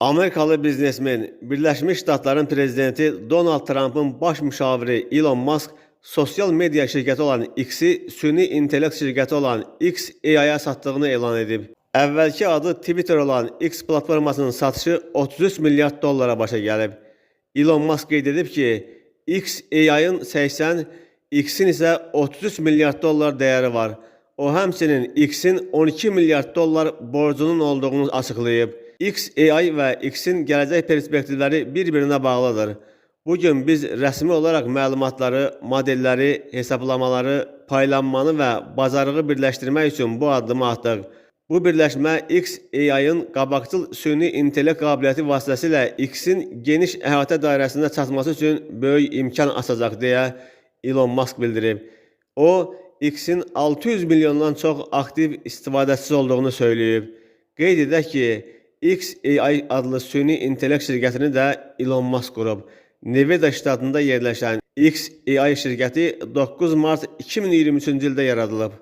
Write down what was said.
Amerikalı biznesmen, Birləşmiş Ştatların prezidenti Donald Trump'ın baş müşaviri Elon Musk sosial media şirkəti olan X-i süni intellekt şirkəti olan XAI-ya satdığını elan edib. Əvvəlki adı Twitter olan X platformasının satışı 33 milyard dollara başa gəlib. Elon Musk qeyd edib ki, XAI-ın 80, X-in isə 33 milyard dollar dəyəri var. O həmçinin X-in 12 milyard dollar borcunun olduğunu açıqlayıb. XAI və X-in gələcək perspektivləri bir-birinə bağlıdır. Bugün biz rəsmi olaraq məlumatları, modelləri, hesablamaları, paylanmanı və bacarığı birləşdirmək üçün bu addımı atdıq. Bu birləşmə XAI-ın qabaqcıl süni intellekt qabiliyyəti vasitəsilə X-in geniş əhatə dairəsində çatması üçün böyük imkan açacaq deyə Elon Musk bildirib. O, X-in 600 milyondan çox aktiv istifadəçisi olduğunu söyləyib. Qeyd edək ki, XAI adlı süni intellekt şirkətini də Elon Musk qurub. Nevada ştatında yerləşən XAI şirkəti 9 mart 2023-cü ildə yaradılıb.